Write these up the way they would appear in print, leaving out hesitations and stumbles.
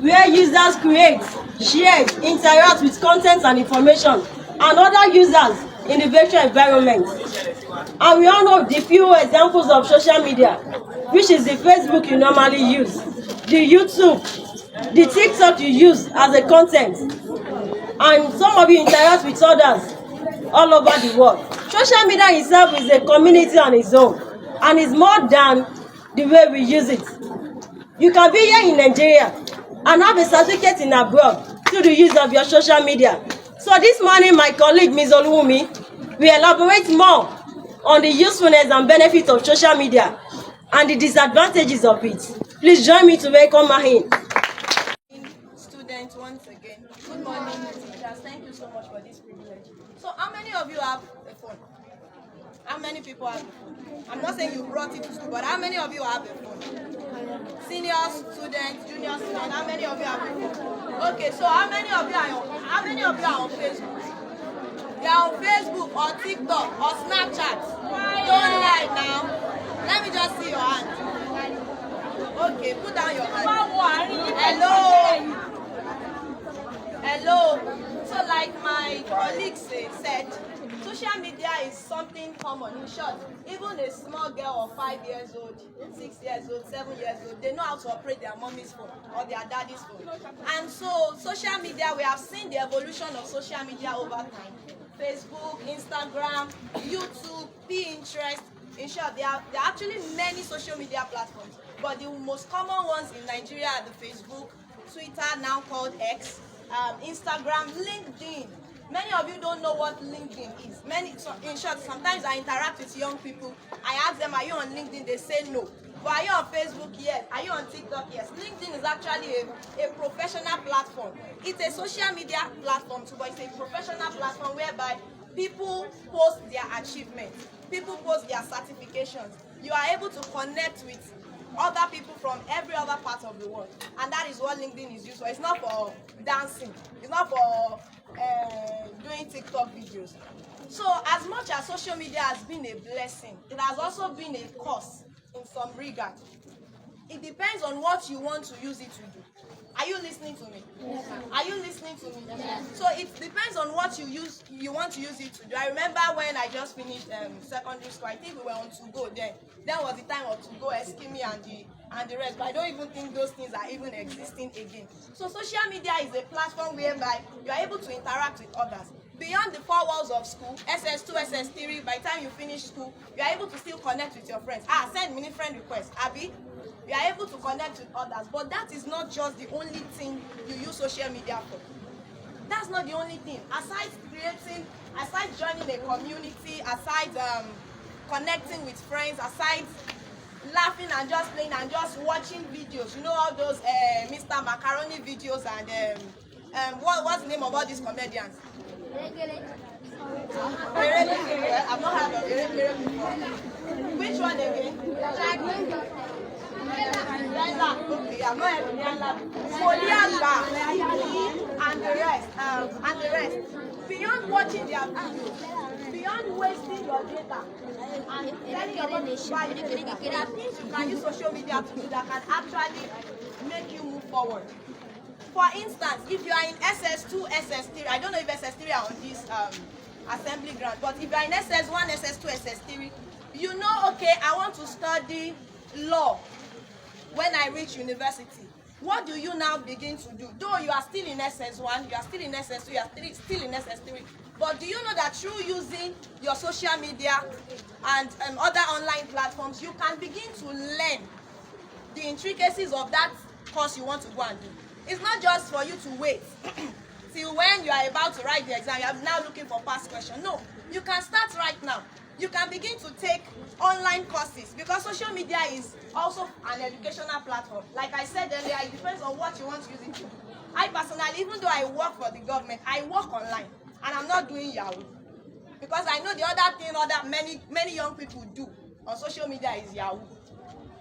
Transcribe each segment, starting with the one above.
where users create, share, interact with content and information and other users in the virtual environment. And we all know the few examples of social media, which is the Facebook you normally use, the YouTube, the TikTok you use as a content, and some of you interact with others all over the world. Social media itself is a community on its own and is more than the way we use it. You can be here in Nigeria and have a certificate in abroad through the use of your social media. So this morning, my colleague, Ms. Oluwumi, will elaborate more on the usefulness and benefits of social media and the disadvantages of it. Please join me to welcome her in. Students, once again, good morning, teachers. Thank you so much for this privilege. So, how many of you have a phone? How many people have a phone? I'm not saying you brought it to school, but how many of you have a phone? Seniors, students, junior students, how many of you have a phone? Okay, so how many of you are on Facebook? They are on Facebook or TikTok or Snapchat. Don't lie now. Let me just see your hand. Okay, put down your hand. Hello. So like my colleague said, social media is something common. In short, even a small girl of 5 years old, 6 years old, 7 years old, they know how to operate their mommy's phone or their daddy's phone. And so social media, we have seen the evolution of social media over time. Facebook, Instagram, YouTube, Pinterest. In short, there are actually many social media platforms, but the most common ones in Nigeria are the Facebook, Twitter, now called X, Instagram, LinkedIn. Many of you don't know what LinkedIn is. In short, sometimes I interact with young people. I ask them, are you on LinkedIn? They say no. But are you on Facebook? Yes. Are you on TikTok? Yes. LinkedIn is actually a professional platform. It's a social media platform too, but it's a professional platform whereby people post their achievements. People post their certifications. You are able to connect with other people from every other part of the world, and that is what LinkedIn is used for. It's not for dancing. It's not for doing TikTok videos. So as much as social media has been a blessing, it has also been a curse in some regard. It depends on what you want to use it to do. Are you listening to me? Yes. Are you listening to me? Yes. So it depends on what you want to use it to do. I remember when I just finished secondary school, I think we were on 2go then. Then was the time of 2go, Eskimi and the rest. But I don't even think those things are even existing again. So social media is a platform whereby you are able to interact with others. Beyond the four walls of school, SS2, SS3, by the time you finish school, you are able to still connect with your friends. Send mini friend request, Abby. You are able to connect with others, but that is not just the only thing you use social media for. That's not the only thing. Aside joining a community, aside connecting with friends, aside laughing and just playing and just watching videos, you know all those Mr. Macaroni videos and what's the name of all these comedians? I've not heard of Ere before. Which one again? Okay, I'm not having and the rest. Beyond watching their videos, beyond wasting your data and telling your body to buy data, there are things you can use social media to do that can actually make you move forward. For instance, if you are in SS2, SS3, I don't know if SS3 are on this assembly ground, but if you are in SS1, SS2, SS3, you know, okay, I want to study law when I reach university. What do you now begin to do? Though you are still in SS1, you are still in SS2, you are still in SS3, but do you know that through using your social media and other online platforms, you can begin to learn the intricacies of that course you want to go and do? It's not just for you to wait till when you are about to write the exam, you are now looking for past question. No, you can start right now. You can begin to take online courses because social media is also an educational platform. Like I said earlier, it depends on what you want to use it to. I personally, even though I work for the government, I work online and I'm not doing Yahoo because I know the other thing many young people do on social media is Yahoo.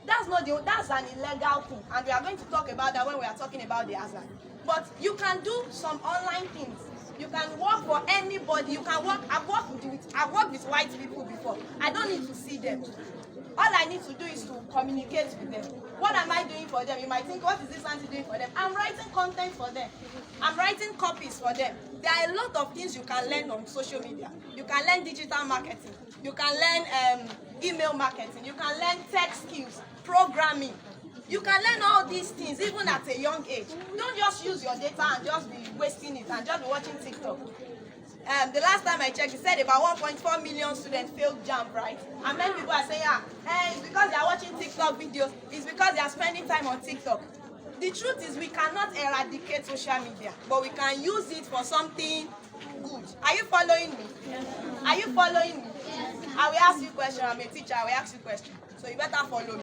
That's an illegal thing, and we are going to talk about that when we are talking about the hazard. But you can do some online things. You can work for anybody. You can work. I've worked with white people before. I don't need to see them. All I need to do is to communicate with them. What am I doing for them? You might think, what is this auntie doing for them? I'm writing content for them. I'm writing copies for them. There are a lot of things you can learn on social media. You can learn digital marketing. You can learn email marketing. You can learn tech skills, programming. You can learn all these things even at a young age. Don't just use your data and just be wasting it and just be watching TikTok. The last time I checked, it said about 1.4 million students failed JAMB, right? And many people are saying, it's because they are watching TikTok videos. It's because they are spending time on TikTok. The truth is we cannot eradicate social media, but we can use it for something good. Are you following me? Yes. Are you following me? Yes. I will ask you questions. I'm a teacher. I will ask you questions. So you better follow me.